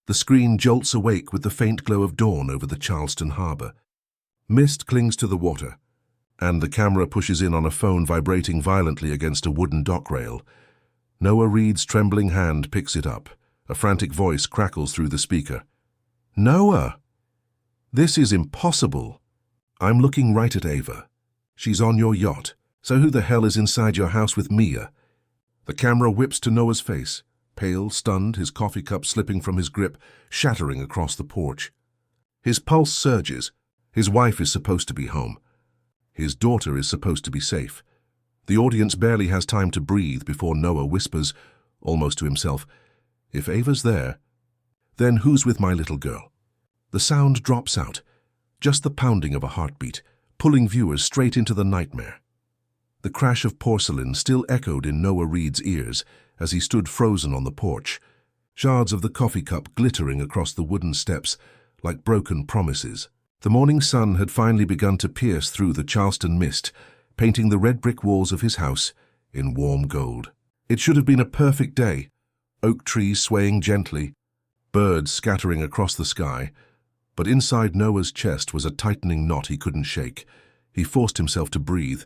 The screen jolts awake with the faint glow of dawn over the Charleston harbor. Mist clings to the water, and the camera pushes in on a phone vibrating violently against a wooden dock rail. Noah Reed's trembling hand picks it up. A frantic voice crackles through the speaker. "Noah! This is impossible. I'm looking right at Ava. She's on your yacht. So who the hell is inside your house with Mia?" The camera whips to Noah's face, pale, stunned, his coffee cup slipping from his grip, shattering across the porch. His pulse surges. His wife is supposed to be home. His daughter is supposed to be safe. The audience barely has time to breathe before Noah whispers, almost to himself, "If Ava's there, then who's with my little girl?" The sound drops out, just the pounding of a heartbeat, pulling viewers straight into the nightmare. The crash of porcelain still echoed in Noah Reed's ears as he stood frozen on the porch, shards of the coffee cup glittering across the wooden steps like broken promises. The morning sun had finally begun to pierce through the Charleston mist, painting the red brick walls of his house in warm gold. It should have been a perfect day, oak trees swaying gently, birds scattering across the sky, but inside Noah's chest was a tightening knot he couldn't shake. He forced himself to breathe,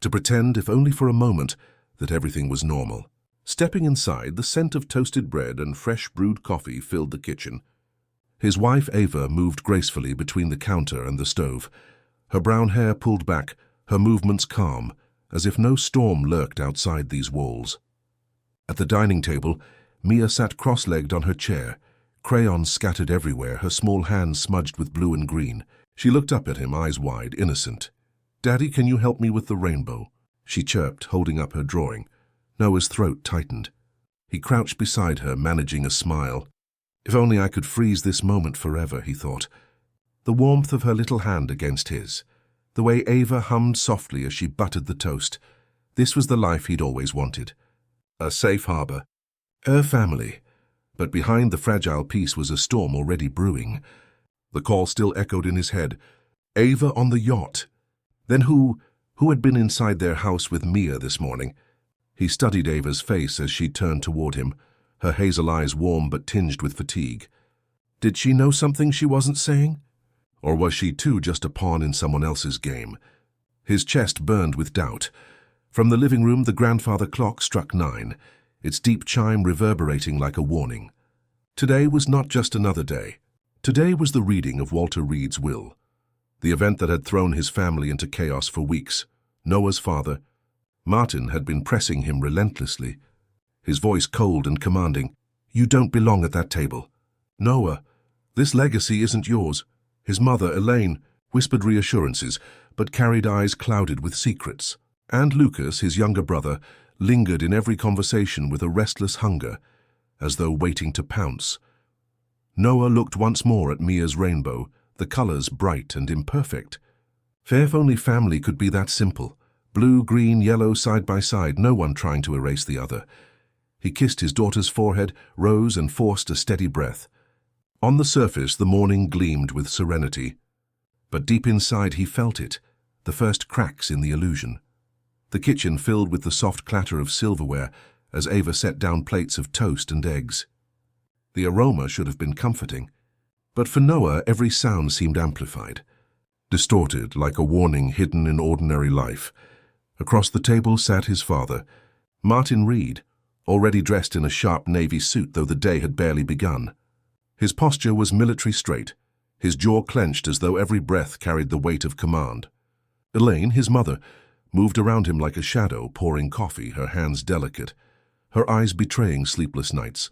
to pretend, if only for a moment, that everything was normal. Stepping inside, the scent of toasted bread and fresh brewed coffee filled the kitchen. His wife, Ava, moved gracefully between the counter and the stove, her brown hair pulled back, her movements calm, as if no storm lurked outside these walls. At the dining table, Mia sat cross-legged on her chair, crayons scattered everywhere, her small hands smudged with blue and green. She looked up at him, eyes wide, innocent. "Daddy, can you help me with the rainbow?" she chirped, holding up her drawing. Noah's throat tightened. He crouched beside her, managing a smile. If only I could freeze this moment forever, he thought. The warmth of her little hand against his, the way Ava hummed softly as she buttered the toast. This was the life he'd always wanted. A safe harbor. Her family. But behind the fragile peace was a storm already brewing. The call still echoed in his head. Ava on the yacht. Then who had been inside their house with Mia this morning? He studied Ava's face as she turned toward him, her hazel eyes warm but tinged with fatigue. Did she know something she wasn't saying? Or was she too just a pawn in someone else's game? His chest burned with doubt. From the living room, the grandfather clock struck 9, its deep chime reverberating like a warning. Today was not just another day. Today was the reading of Walter Reed's will. The event that had thrown his family into chaos for weeks. Noah's father, Martin, had been pressing him relentlessly, his voice cold and commanding. "You don't belong at that table. Noah, this legacy isn't yours." His mother, Elaine, whispered reassurances, but carried eyes clouded with secrets. And Lucas, his younger brother, lingered in every conversation with a restless hunger, as though waiting to pounce. Noah looked once more at Mia's rainbow, the colors bright and imperfect. If only family could be that simple. Blue, green, yellow, side by side, no one trying to erase the other. He kissed his daughter's forehead, rose and forced a steady breath. On the surface, the morning gleamed with serenity. But deep inside he felt it, the first cracks in the illusion. The kitchen filled with the soft clatter of silverware as Ava set down plates of toast and eggs. The aroma should have been comforting. But for Noah, every sound seemed amplified, distorted like a warning hidden in ordinary life. Across the table sat his father, Martin Reed, already dressed in a sharp navy suit, though the day had barely begun. His posture was military straight, his jaw clenched as though every breath carried the weight of command. Elaine, his mother, moved around him like a shadow, pouring coffee, her hands delicate, her eyes betraying sleepless nights.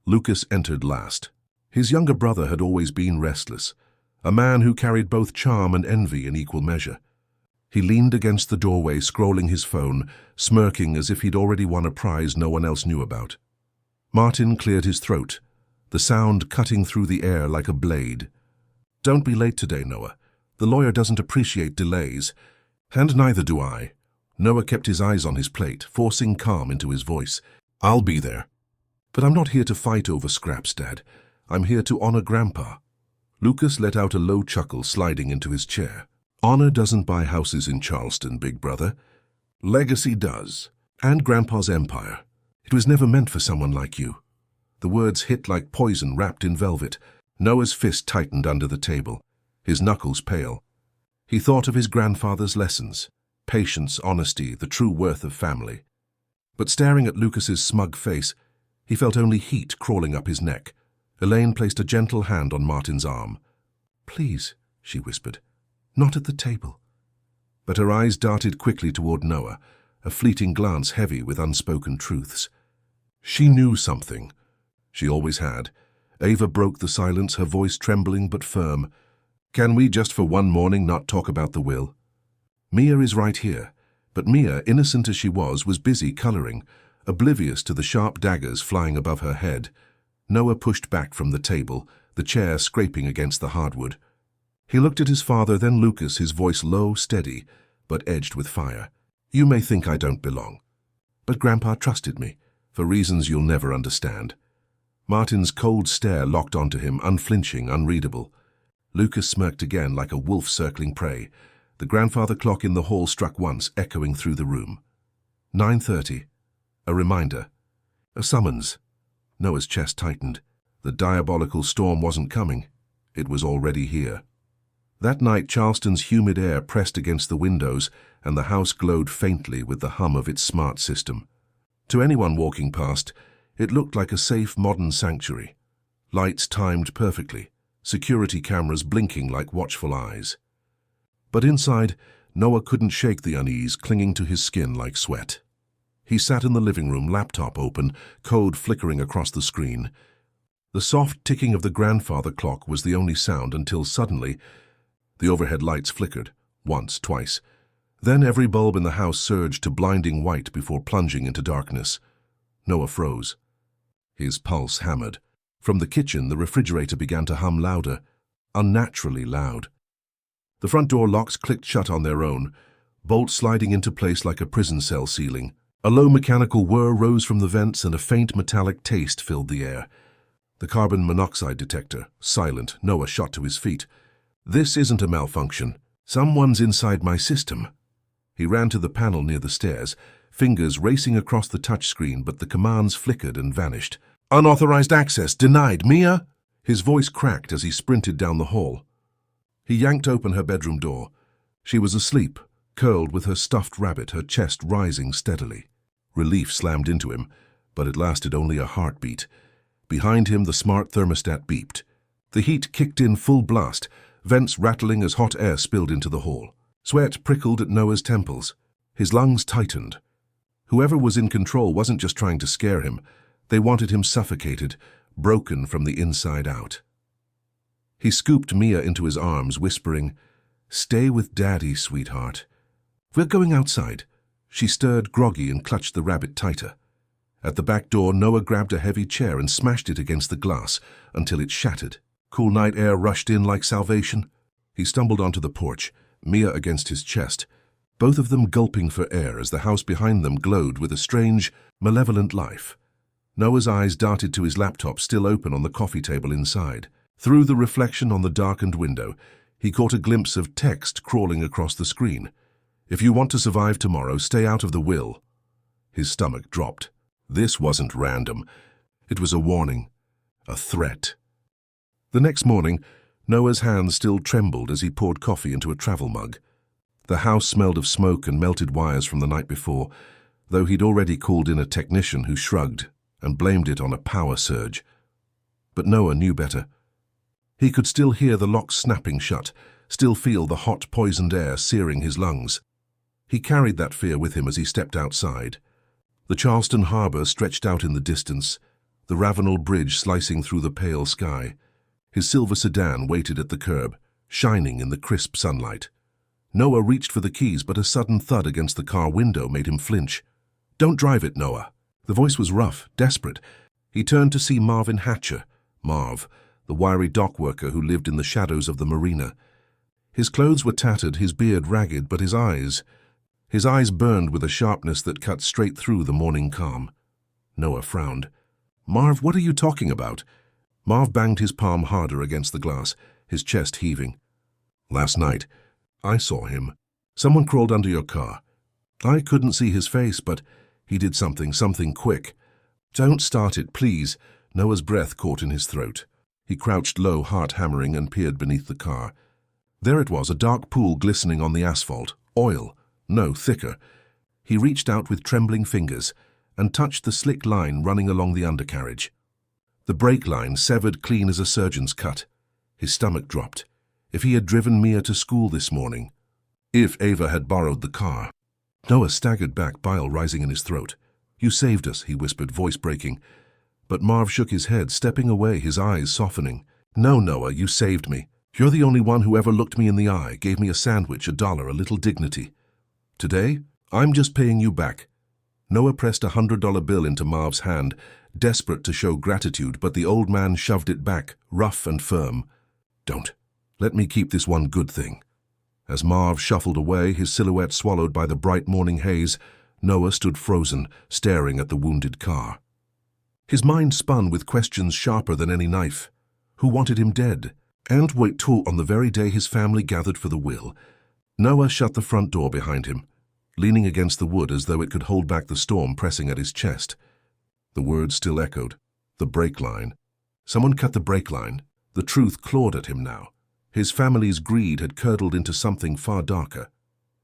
Lucas entered last. His younger brother had always been restless, a man who carried both charm and envy in equal measure. He leaned against the doorway, scrolling his phone, smirking as if he'd already won a prize no one else knew about. Martin cleared his throat, the sound cutting through the air like a blade. "Don't be late today, Noah. The lawyer doesn't appreciate delays. And neither do I." Noah kept his eyes on his plate, forcing calm into his voice. "I'll be there. But I'm not here to fight over scraps, Dad. I'm here to honor Grandpa." Lucas let out a low chuckle, sliding into his chair. "Honor doesn't buy houses in Charleston, big brother. Legacy does. And Grandpa's empire. It was never meant for someone like you." The words hit like poison wrapped in velvet. Noah's fist tightened under the table, his knuckles pale. He thought of his grandfather's lessons: patience, honesty, the true worth of family. But staring at Lucas's smug face, he felt only heat crawling up his neck. Elaine placed a gentle hand on Martin's arm. "Please," she whispered, "not at the table." But her eyes darted quickly toward Noah, a fleeting glance heavy with unspoken truths. She knew something. She always had. Ava broke the silence, her voice trembling but firm. "Can we just for one morning not talk about the will? Mia is right here." But Mia, innocent as she was busy coloring, oblivious to the sharp daggers flying above her head. Noah pushed back from the table, the chair scraping against the hardwood. He looked at his father, then Lucas, his voice low, steady, but edged with fire. "You may think I don't belong, but Grandpa trusted me, for reasons you'll never understand." Martin's cold stare locked onto him, unflinching, unreadable. Lucas smirked again like a wolf circling prey. The grandfather clock in the hall struck once, echoing through the room. 9:30. A reminder. A summons. Noah's chest tightened. The diabolical storm wasn't coming. It was already here. That night, Charleston's humid air pressed against the windows, and the house glowed faintly with the hum of its smart system. To anyone walking past, it looked like a safe, modern sanctuary. Lights timed perfectly, security cameras blinking like watchful eyes. But inside, Noah couldn't shake the unease clinging to his skin like sweat. He sat in the living room, laptop open, code flickering across the screen. The soft ticking of the grandfather clock was the only sound until suddenly the overhead lights flickered, once, twice. Then every bulb in the house surged to blinding white before plunging into darkness. Noah froze. His pulse hammered. From the kitchen, the refrigerator began to hum louder, unnaturally loud. The front door locks clicked shut on their own, bolts sliding into place like a prison cell ceiling. A low mechanical whir rose from the vents and a faint metallic taste filled the air. The carbon monoxide detector, silent. Noah shot to his feet. "This isn't a malfunction. Someone's inside my system." He ran to the panel near the stairs, fingers racing across the touchscreen, but the commands flickered and vanished. "Unauthorized access denied. Mia?" His voice cracked as he sprinted down the hall. He yanked open her bedroom door. She was asleep, curled with her stuffed rabbit, her chest rising steadily. Relief slammed into him, but it lasted only a heartbeat. Behind him, the smart thermostat beeped. The heat kicked in full blast, vents rattling as hot air spilled into the hall. Sweat prickled at Noah's temples. His lungs tightened. Whoever was in control wasn't just trying to scare him. They wanted him suffocated, broken from the inside out. He scooped Mia into his arms, whispering, "Stay with Daddy, sweetheart. We're going outside." She stirred, groggy, and clutched the rabbit tighter. At the back door, Noah grabbed a heavy chair and smashed it against the glass until it shattered. Cool night air rushed in like salvation. He stumbled onto the porch, Mia against his chest, both of them gulping for air as the house behind them glowed with a strange, malevolent life. Noah's eyes darted to his laptop still open on the coffee table inside. Through the reflection on the darkened window, he caught a glimpse of text crawling across the screen. "If you want to survive tomorrow, stay out of the will." His stomach dropped. This wasn't random. It was a warning, a threat. The next morning, Noah's hands still trembled as he poured coffee into a travel mug. The house smelled of smoke and melted wires from the night before, though he'd already called in a technician who shrugged and blamed it on a power surge. But Noah knew better. He could still hear the locks snapping shut, still feel the hot, poisoned air searing his lungs. He carried that fear with him as he stepped outside. The Charleston harbor stretched out in the distance, the Ravenel Bridge slicing through the pale sky. His silver sedan waited at the curb, shining in the crisp sunlight. Noah reached for the keys, but a sudden thud against the car window made him flinch. "Don't drive it, Noah." The voice was rough, desperate. He turned to see Marvin Hatcher, Marv, the wiry dock worker who lived in the shadows of the marina. His clothes were tattered, his beard ragged, but his eyes burned with a sharpness that cut straight through the morning calm. Noah frowned. "Marv, what are you talking about?" Marv banged his palm harder against the glass, his chest heaving. "Last night, I saw him. Someone crawled under your car. I couldn't see his face, but he did something quick. Don't start it, please. Noah's breath caught in his throat. He crouched low, heart hammering, and peered beneath the car. There it was, a dark pool glistening on the asphalt. Oil. No, thicker. He reached out with trembling fingers and touched the slick line running along the undercarriage. The brake line severed clean as a surgeon's cut. His stomach dropped. If he had driven Mia to school this morning. If Ava had borrowed the car. Noah staggered back, bile rising in his throat. "You saved us," he whispered, voice breaking. But Marv shook his head, stepping away, his eyes softening. "No, Noah, you saved me. You're the only one who ever looked me in the eye, gave me a sandwich, $1, a little dignity. Today, I'm just paying you back." Noah pressed a $100 bill into Marv's hand, desperate to show gratitude, but the old man shoved it back, rough and firm. "Don't. Let me keep this one good thing." As Marv shuffled away, his silhouette swallowed by the bright morning haze, Noah stood frozen, staring at the wounded car. His mind spun with questions sharper than any knife. Who wanted him dead? And wait till on the very day his family gathered for the will. Noah shut the front door behind him, leaning against the wood as though it could hold back the storm pressing at his chest. The words still echoed. The brake line. Someone cut the brake line. The truth clawed at him now. His family's greed had curdled into something far darker.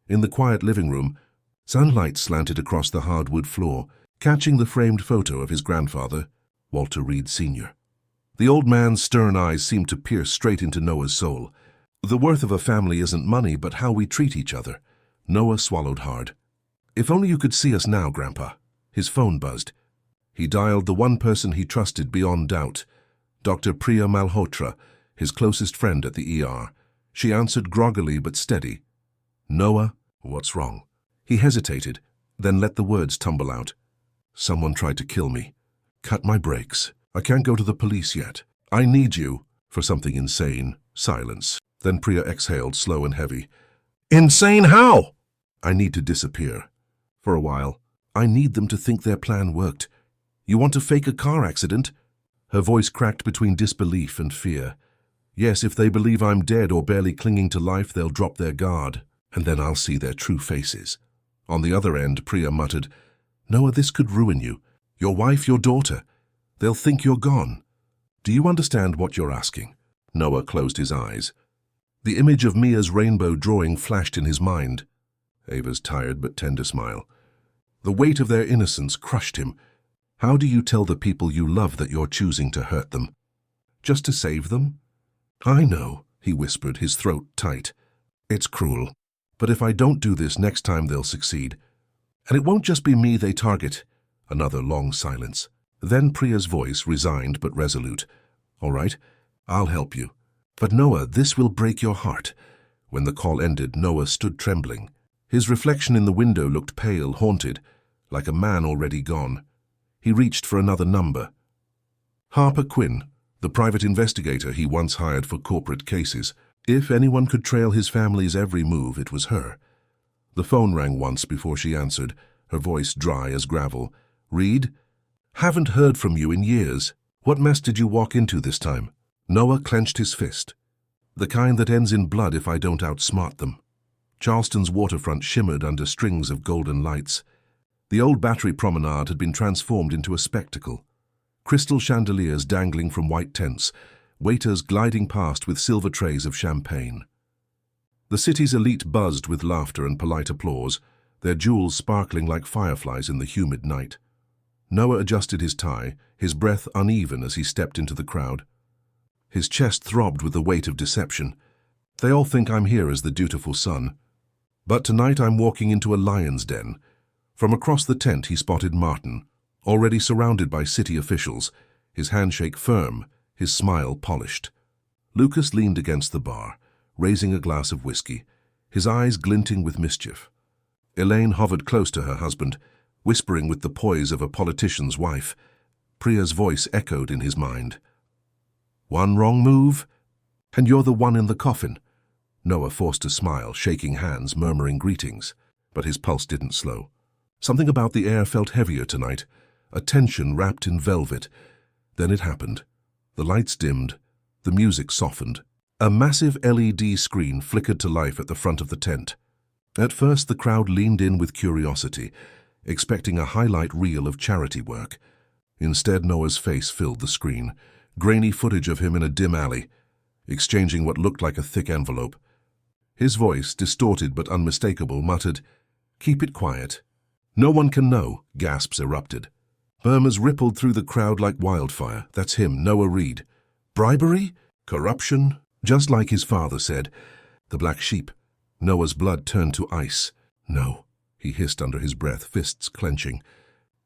In the quiet living room, sunlight slanted across the hardwood floor, catching the framed photo of his grandfather, Walter Reed Sr. The old man's stern eyes seemed to pierce straight into Noah's soul. The worth of a family isn't money, but how we treat each other. Noah swallowed hard. "If only you could see us now, Grandpa." His phone buzzed. He dialed the one person he trusted beyond doubt, Dr. Priya Malhotra, his closest friend at the ER. She answered groggily but steady. "Noah, what's wrong?" He hesitated, then let the words tumble out. "Someone tried to kill me. Cut my brakes. I can't go to the police yet. I need you." For something insane. Silence. Then Priya exhaled, slow and heavy. "Insane how?" "I need to disappear. For a while. I need them to think their plan worked." "You want to fake a car accident?" Her voice cracked between disbelief and fear. "Yes, if they believe I'm dead or barely clinging to life, they'll drop their guard, and then I'll see their true faces." On the other end, Priya muttered, "Noah, this could ruin you. Your wife, your daughter. They'll think you're gone. Do you understand what you're asking?" Noah closed his eyes. The image of Mia's rainbow drawing flashed in his mind. Ava's tired but tender smile. The weight of their innocence crushed him. How do you tell the people you love that you're choosing to hurt them? Just to save them? "I know," he whispered, his throat tight. "It's cruel. But if I don't do this, next time they'll succeed. And it won't just be me they target." Another long silence. Then Priya's voice, resigned but resolute. "All right, I'll help you. But Noah, this will break your heart." When the call ended, Noah stood trembling. His reflection in the window looked pale, haunted, like a man already gone. He reached for another number. Harper Quinn, the private investigator he once hired for corporate cases. If anyone could trail his family's every move, it was her. The phone rang once before she answered, her voice dry as gravel. "Reed? Haven't heard from you in years. What mess did you walk into this time?" Noah clenched his fist. "The kind that ends in blood if I don't outsmart them." Charleston's waterfront shimmered under strings of golden lights. The old Battery Promenade had been transformed into a spectacle. Crystal chandeliers dangling from white tents, waiters gliding past with silver trays of champagne. The city's elite buzzed with laughter and polite applause, their jewels sparkling like fireflies in the humid night. Noah adjusted his tie, his breath uneven as he stepped into the crowd. His chest throbbed with the weight of deception. They all think I'm here as the dutiful son. But tonight I'm walking into a lion's den. From across the tent he spotted Martin, already surrounded by city officials, his handshake firm, his smile polished. Lucas leaned against the bar, raising a glass of whiskey, his eyes glinting with mischief. Elaine hovered close to her husband, whispering with the poise of a politician's wife. Priya's voice echoed in his mind. "One wrong move, and you're the one in the coffin." Noah forced a smile, shaking hands, murmuring greetings, but his pulse didn't slow. Something about the air felt heavier tonight, a tension wrapped in velvet. Then it happened. The lights dimmed, the music softened. A massive LED screen flickered to life at the front of the tent. At first the crowd leaned in with curiosity, expecting a highlight reel of charity work. Instead, Noah's face filled the screen, grainy footage of him in a dim alley, exchanging what looked like a thick envelope. His voice, distorted but unmistakable, muttered, "Keep it quiet." "No one can know," gasps erupted. Murmurs rippled through the crowd like wildfire. That's him, Noah Reed. Bribery? Corruption? Just like his father said. The black sheep. Noah's blood turned to ice. "No," he hissed under his breath, fists clenching.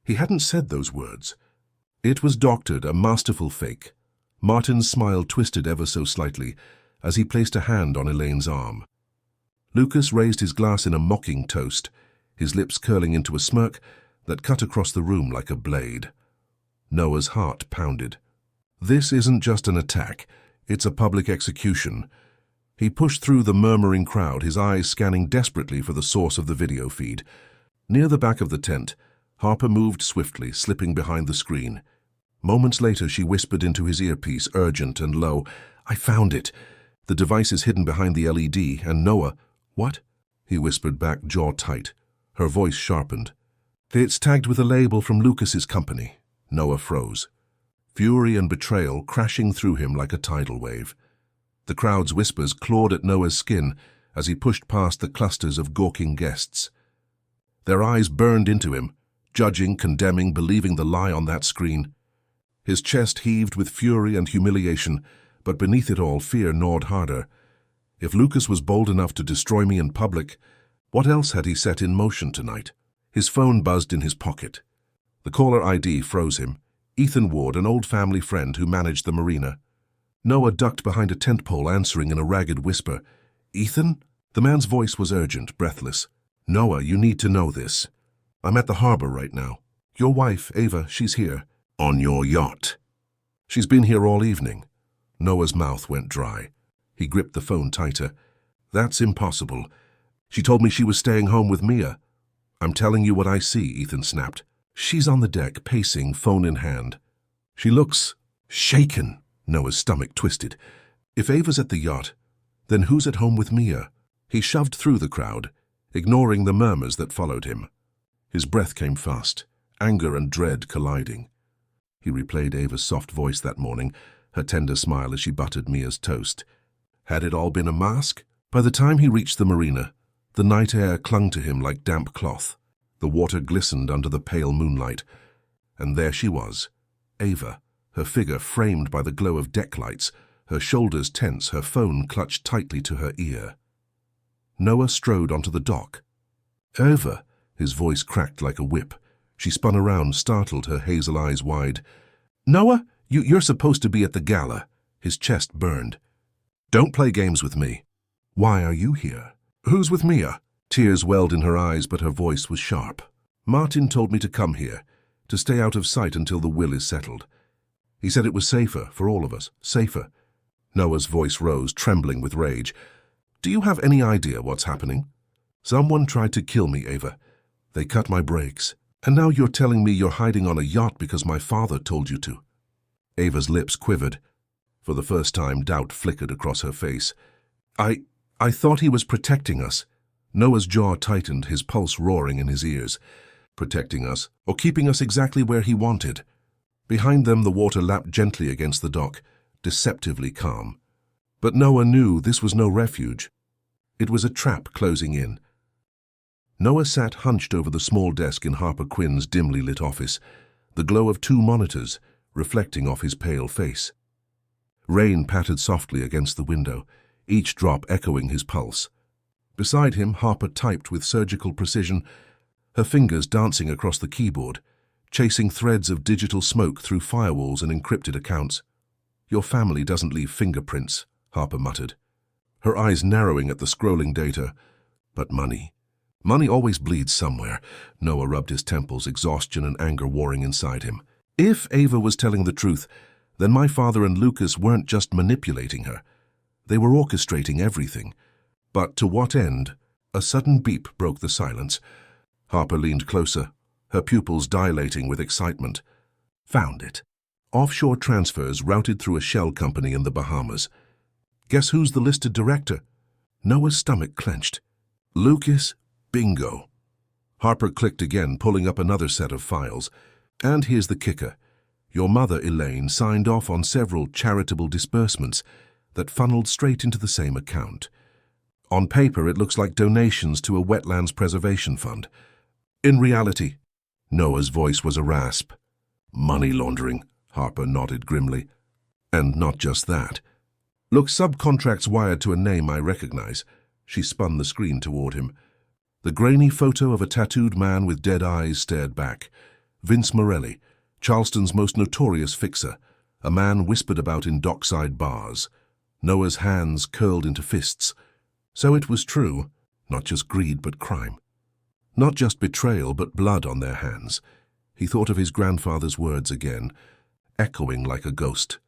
He hadn't said those words. It was doctored, a masterful fake. Martin's smile twisted ever so slightly as he placed a hand on Elaine's arm. Lucas raised his glass in a mocking toast, his lips curling into a smirk that cut across the room like a blade. Noah's heart pounded. This isn't just an attack, it's a public execution. He pushed through the murmuring crowd, his eyes scanning desperately for the source of the video feed. Near the back of the tent, Harper moved swiftly, slipping behind the screen. Moments later, she whispered into his earpiece, urgent and low, "I found it. The device is hidden behind the LED, and Noah—" "What?" he whispered back, jaw tight. Her voice sharpened. "It's tagged with a label from Lucas's company." Noah froze, fury and betrayal crashing through him like a tidal wave. The crowd's whispers clawed at Noah's skin as he pushed past the clusters of gawking guests. Their eyes burned into him, judging, condemning, believing the lie on that screen. His chest heaved with fury and humiliation, but beneath it all, fear gnawed harder. If Lucas was bold enough to destroy me in public, what else had he set in motion tonight? His phone buzzed in his pocket. The caller ID froze him. Ethan Ward, an old family friend who managed the marina. Noah ducked behind a tent pole, answering in a ragged whisper. "Ethan?" The man's voice was urgent, breathless. "Noah, you need to know this. I'm at the harbor right now. Your wife, Ava, she's here." "On your yacht?" "She's been here all evening." Noah's mouth went dry. He gripped the phone tighter. "That's impossible. She told me she was staying home with Mia." "I'm telling you what I see," Ethan snapped. "She's on the deck, pacing, phone in hand. She looks shaken." Noah's stomach twisted. If Ava's at the yacht, then who's at home with Mia? He shoved through the crowd, ignoring the murmurs that followed him. His breath came fast, anger and dread colliding. He replayed Ava's soft voice that morning, her tender smile as she buttered Mia's toast. Had it all been a mask? By the time he reached the marina, the night air clung to him like damp cloth. The water glistened under the pale moonlight. And there she was, Ava, her figure framed by the glow of deck lights, her shoulders tense, her phone clutched tightly to her ear. Noah strode onto the dock. "Ava," his voice cracked like a whip. She spun around, startled, her hazel eyes wide. "Noah, you're supposed to be at the gala." His chest burned. "Don't play games with me." "Why are you here?" "Who's with Mia?" Tears welled in her eyes, but her voice was sharp. "Martin told me to come here, to stay out of sight until the will is settled. He said it was safer for all of us, safer." Noah's voice rose, trembling with rage. "Do you have any idea what's happening? Someone tried to kill me, Ava. They cut my brakes. And now you're telling me you're hiding on a yacht because my father told you to." Ava's lips quivered. For the first time, doubt flickered across her face. I thought he was protecting us." Noah's jaw tightened, his pulse roaring in his ears. "Protecting us, or keeping us exactly where he wanted." Behind them, the water lapped gently against the dock, deceptively calm. But Noah knew this was no refuge. It was a trap closing in. Noah sat hunched over the small desk in Harper Quinn's dimly lit office, the glow of 2 monitors reflecting off his pale face. Rain pattered softly against the window, each drop echoing his pulse. Beside him, Harper typed with surgical precision, her fingers dancing across the keyboard, chasing threads of digital smoke through firewalls and encrypted accounts. "Your family doesn't leave fingerprints," Harper muttered, her eyes narrowing at the scrolling data. "But money. Money always bleeds somewhere." Noah rubbed his temples, exhaustion and anger warring inside him. If Ava was telling the truth, then my father and Lucas weren't just manipulating her. They were orchestrating everything. But to what end? A sudden beep broke the silence. Harper leaned closer, her pupils dilating with excitement. "Found it. Offshore transfers routed through a shell company in the Bahamas. Guess who's the listed director?" Noah's stomach clenched. "Lucas. Bingo." Harper clicked again, pulling up another set of files. "And here's the kicker. Your mother, Elaine, signed off on several charitable disbursements that funneled straight into the same account. On paper, it looks like donations to a wetlands preservation fund. In reality, Noah's voice was a rasp. Money laundering, Harper nodded grimly. And not just that. Look, subcontracts wired to a name I recognize. She spun the screen toward him. The grainy photo of a tattooed man with dead eyes stared back. Vince Morelli, Charleston's most notorious fixer, a man whispered about in dockside bars. Noah's hands curled into fists. So it was true, not just greed but crime. Not just betrayal but blood on their hands. He thought of his grandfather's words again, echoing like a ghost.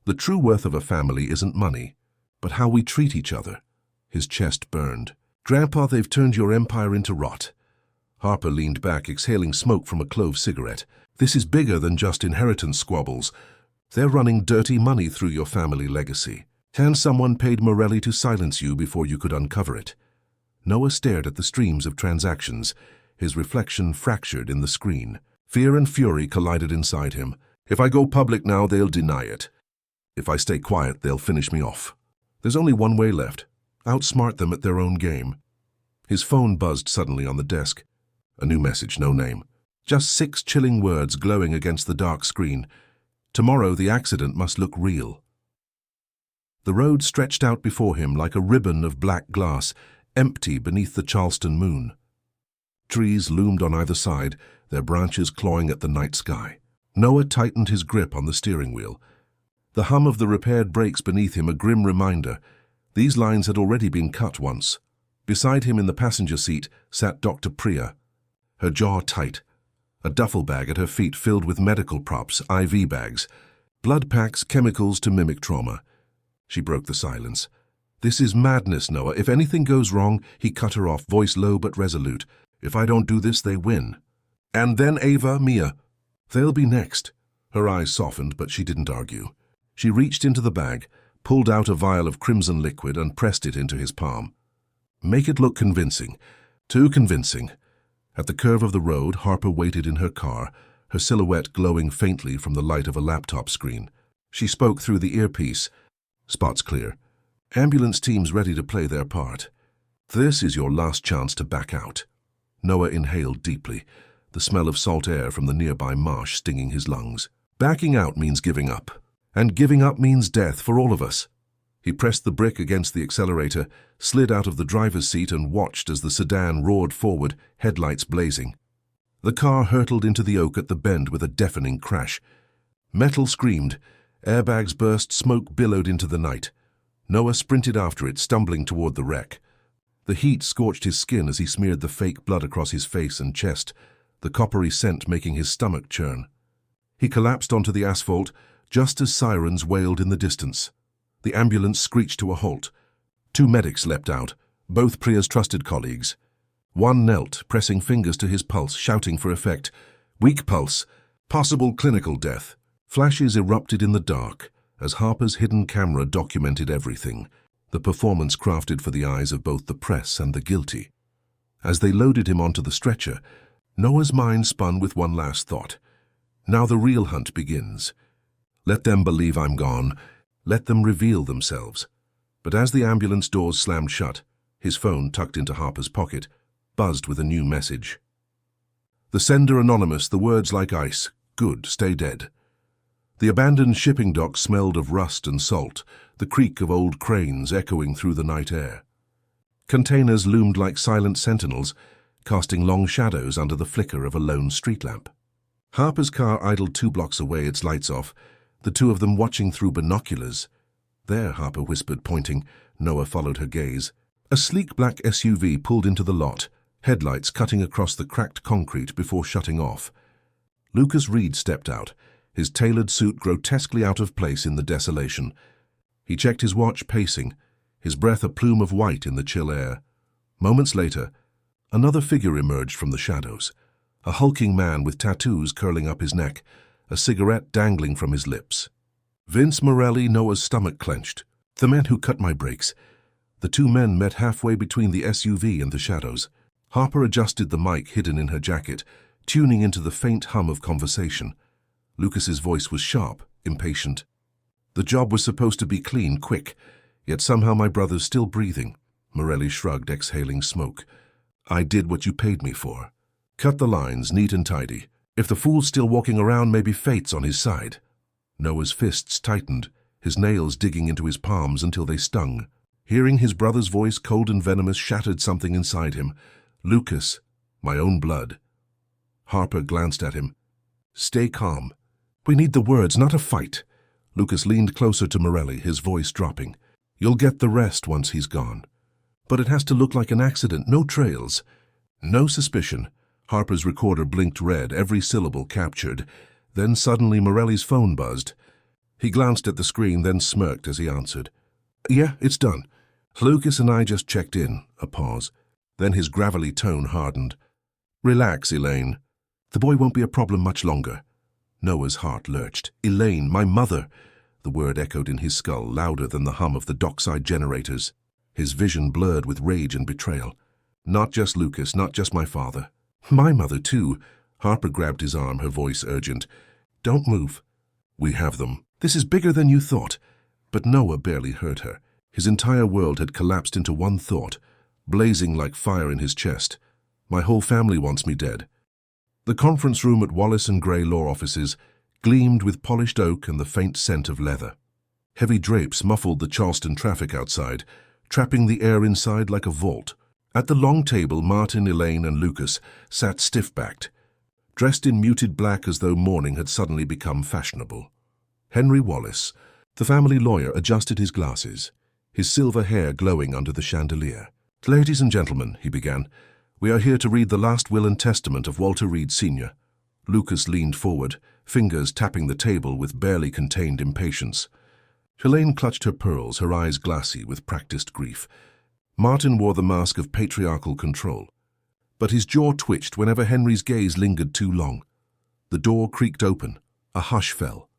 The true worth of a family isn't money, but how we treat each other. His chest burned. Grandpa, they've turned your empire into rot. Harper leaned back, exhaling smoke from a clove cigarette. This is bigger than just inheritance squabbles. They're running dirty money through your family legacy. And someone paid Morelli to silence you before you could uncover it. Noah stared at the streams of transactions, his reflection fractured in the screen. Fear and fury collided inside him. If I go public now, they'll deny it. If I stay quiet, they'll finish me off. There's only one way left. Outsmart them at their own game. His phone buzzed suddenly on the desk. A new message, no name. Just 6 chilling words glowing against the dark screen. Tomorrow the accident must look real. The road stretched out before him like a ribbon of black glass, empty beneath the Charleston moon. Trees loomed on either side, their branches clawing at the night sky. Noah tightened his grip on the steering wheel. The hum of the repaired brakes beneath him a grim reminder. These lines had already been cut once. Beside him in the passenger seat sat Dr. Priya, her jaw tight, a duffel bag at her feet filled with medical props, IV bags, blood packs, chemicals to mimic trauma. She broke the silence. This is madness, Noah. If anything goes wrong, he cut her off, voice low but resolute. If I don't do this, they win. And then Ava, Mia. They'll be next. Her eyes softened, but she didn't argue. She reached into the bag, pulled out a vial of crimson liquid and pressed it into his palm. Make it look convincing. Too convincing. At the curve of the road, Harper waited in her car, her silhouette glowing faintly from the light of a laptop screen. She spoke through the earpiece. Spots clear. Ambulance teams ready to play their part. This is your last chance to back out. Noah inhaled deeply, the smell of salt air from the nearby marsh stinging his lungs. Backing out means giving up. And giving up means death for all of us. He pressed the brake against the accelerator, slid out of the driver's seat and watched as the sedan roared forward, headlights blazing. The car hurtled into the oak at the bend with a deafening crash. Metal screamed. Airbags burst, smoke billowed into the night. Noah sprinted after it, stumbling toward the wreck. The heat scorched his skin as he smeared the fake blood across his face and chest, the coppery scent making his stomach churn. He collapsed onto the asphalt, just as sirens wailed in the distance. The ambulance screeched to a halt. 2 medics leapt out, both Priya's trusted colleagues. One knelt, pressing fingers to his pulse, shouting for effect. Weak pulse. Possible clinical death. Flashes erupted in the dark as Harper's hidden camera documented everything, the performance crafted for the eyes of both the press and the guilty. As they loaded him onto the stretcher, Noah's mind spun with one last thought. Now the real hunt begins. Let them believe I'm gone. Let them reveal themselves. But as the ambulance doors slammed shut, his phone, tucked into Harper's pocket, buzzed with a new message. The sender anonymous, the words like ice. Good, stay dead. The abandoned shipping dock smelled of rust and salt, the creak of old cranes echoing through the night air. Containers loomed like silent sentinels, casting long shadows under the flicker of a lone street lamp. Harper's car idled 2 blocks away, its lights off, the 2 of them watching through binoculars. There, Harper whispered, pointing. Noah followed her gaze. A sleek black SUV pulled into the lot, headlights cutting across the cracked concrete before shutting off. Lucas Reed stepped out, his tailored suit grotesquely out of place in the desolation. He checked his watch, pacing, his breath a plume of white in the chill air. Moments later, another figure emerged from the shadows, a hulking man with tattoos curling up his neck, a cigarette dangling from his lips. Vince Morelli, Noah's stomach clenched. The man who cut my brakes. The 2 men met halfway between the SUV and the shadows. Harper adjusted the mic hidden in her jacket, tuning into the faint hum of conversation. Lucas's voice was sharp, impatient. The job was supposed to be clean, quick, yet somehow my brother's still breathing. Morelli shrugged, exhaling smoke. I did what you paid me for. Cut the lines, neat and tidy. If the fool's still walking around, maybe fate's on his side. Noah's fists tightened, his nails digging into his palms until they stung. Hearing his brother's voice, cold and venomous, shattered something inside him. Lucas, my own blood. Harper glanced at him. Stay calm. We need the words, not a fight. Lucas leaned closer to Morelli, his voice dropping. You'll get the rest once he's gone. But it has to look like an accident, no trails. No suspicion. Harper's recorder blinked red, every syllable captured. Then suddenly Morelli's phone buzzed. He glanced at the screen, then smirked as he answered. Yeah, it's done. Lucas and I just checked in. A pause. Then his gravelly tone hardened. Relax, Elaine. The boy won't be a problem much longer. Noah's heart lurched. Elaine, my mother. The word echoed in his skull, louder than the hum of the dockside generators. His vision blurred with rage and betrayal. Not just Lucas, not just my father. My mother, too. Harper grabbed his arm, her voice urgent. Don't move. We have them. This is bigger than you thought. But Noah barely heard her. His entire world had collapsed into one thought, blazing like fire in his chest. My whole family wants me dead. The conference room at Wallace and Gray law offices gleamed with polished oak and the faint scent of leather. Heavy drapes muffled the Charleston traffic outside, trapping the air inside like a vault. At the long table, Martin, Elaine, and Lucas sat stiff-backed, dressed in muted black as though mourning had suddenly become fashionable. Henry Wallace, the family lawyer, adjusted his glasses, his silver hair glowing under the chandelier. Ladies and gentlemen, he began, we are here to read the last will and testament of Walter Reed Sr. Lucas leaned forward, fingers tapping the table with barely contained impatience. Elaine clutched her pearls, her eyes glassy with practiced grief. Martin wore the mask of patriarchal control, but his jaw twitched whenever Henry's gaze lingered too long. The door creaked open. A hush fell.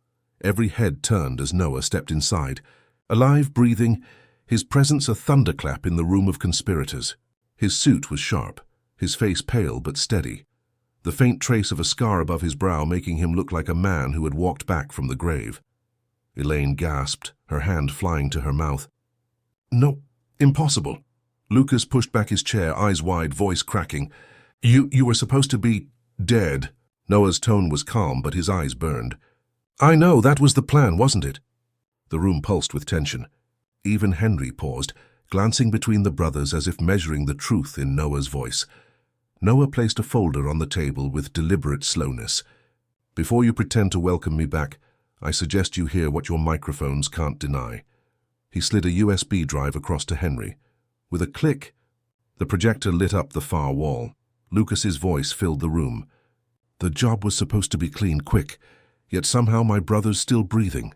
Every head turned as Noah stepped inside, alive, breathing, his presence a thunderclap in the room of conspirators. His suit was sharp, his face pale but steady, the faint trace of a scar above his brow making him look like a man who had walked back from the grave. Elaine gasped, her hand flying to her mouth. No, impossible. Lucas pushed back his chair, eyes wide, voice cracking. You were supposed to be dead. Noah's tone was calm, but his eyes burned. I know, that was the plan, wasn't it? The room pulsed with tension. Even Henry paused, glancing between the brothers as if measuring the truth in Noah's voice. Noah placed a folder on the table with deliberate slowness. Before you pretend to welcome me back, I suggest you hear what your microphones can't deny. He slid a USB drive across to Henry. With a click, the projector lit up the far wall. Lucas's voice filled the room. The job was supposed to be clean, quick, yet somehow my brother's still breathing.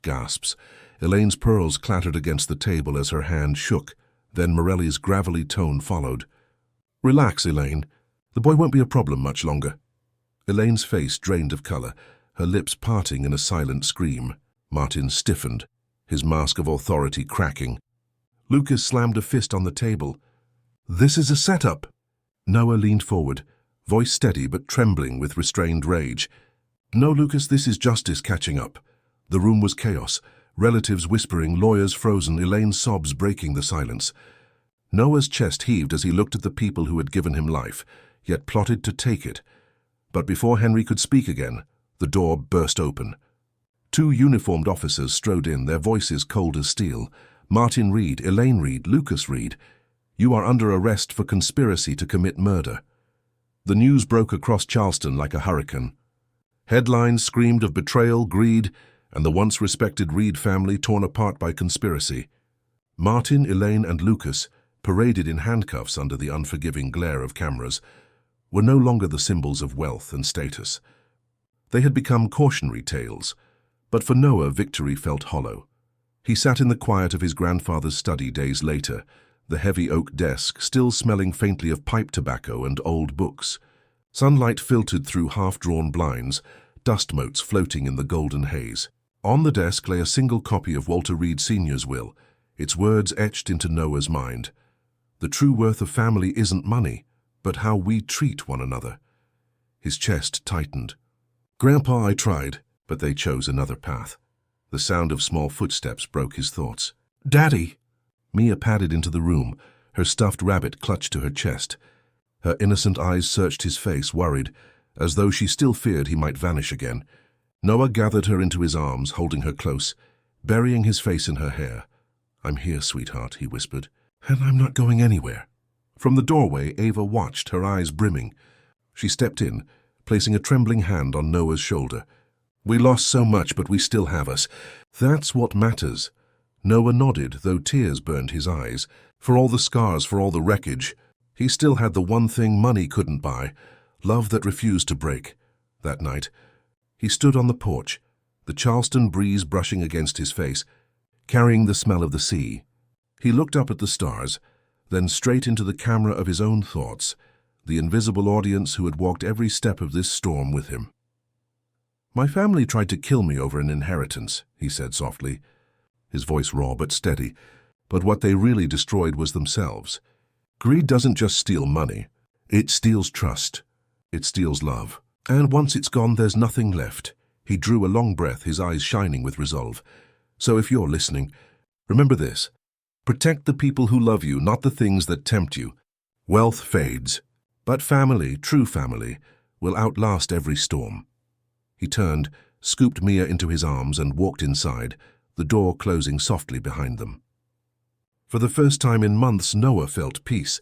Gasps. Elaine's pearls clattered against the table as her hand shook. Then Morelli's gravelly tone followed. Relax, Elaine. The boy won't be a problem much longer. Elaine's face drained of color, her lips parting in a silent scream. Martin stiffened, his mask of authority cracking. Lucas slammed a fist on the table. This is a setup. Noah leaned forward, voice steady but trembling with restrained rage. No, Lucas, this is justice catching up. The room was chaos, relatives whispering, lawyers frozen, Elaine's sobs breaking the silence. Noah's chest heaved as he looked at the people who had given him life, yet plotted to take it. But before Henry could speak again, the door burst open. Two uniformed officers strode in, their voices cold as steel. Martin Reed, Elaine Reed, Lucas Reed. You are under arrest for conspiracy to commit murder. The news broke across Charleston like a hurricane. Headlines screamed of betrayal, greed, and the once respected Reed family torn apart by conspiracy. Martin, Elaine, and Lucas, paraded in handcuffs under the unforgiving glare of cameras, were no longer the symbols of wealth and status. They had become cautionary tales, but for Noah victory felt hollow. He sat in the quiet of his grandfather's study days later, the heavy oak desk still smelling faintly of pipe tobacco and old books. Sunlight filtered through half-drawn blinds, dust motes floating in the golden haze. On the desk lay a single copy of Walter Reed Sr.'s will, its words etched into Noah's mind. The true worth of family isn't money, but how we treat one another. His chest tightened. "Grandpa, I tried, but they chose another path." The sound of small footsteps broke his thoughts. "Daddy!" Mia padded into the room, her stuffed rabbit clutched to her chest. Her innocent eyes searched his face, worried, as though she still feared he might vanish again. Noah gathered her into his arms, holding her close, burying his face in her hair. "I'm here, sweetheart," he whispered, "and I'm not going anywhere." From the doorway, Ava watched, her eyes brimming. She stepped in, placing a trembling hand on Noah's shoulder. "We lost so much, but we still have us. That's what matters." Noah nodded, though tears burned his eyes. For all the scars, for all the wreckage, he still had the one thing money couldn't buy, love that refused to break. That night, he stood on the porch, the Charleston breeze brushing against his face, carrying the smell of the sea. He looked up at the stars, then straight into the camera of his own thoughts, the invisible audience who had walked every step of this storm with him. "My family tried to kill me over an inheritance," he said softly, his voice raw but steady. "But what they really destroyed was themselves. Greed doesn't just steal money. It steals trust. It steals love. And once it's gone, there's nothing left." He drew a long breath, his eyes shining with resolve. "So if you're listening, remember this. Protect the people who love you, not the things that tempt you. Wealth fades, but family, true family, will outlast every storm." He turned, scooped Mia into his arms, and walked inside, the door closing softly behind them. For the first time in months, Noah felt peace.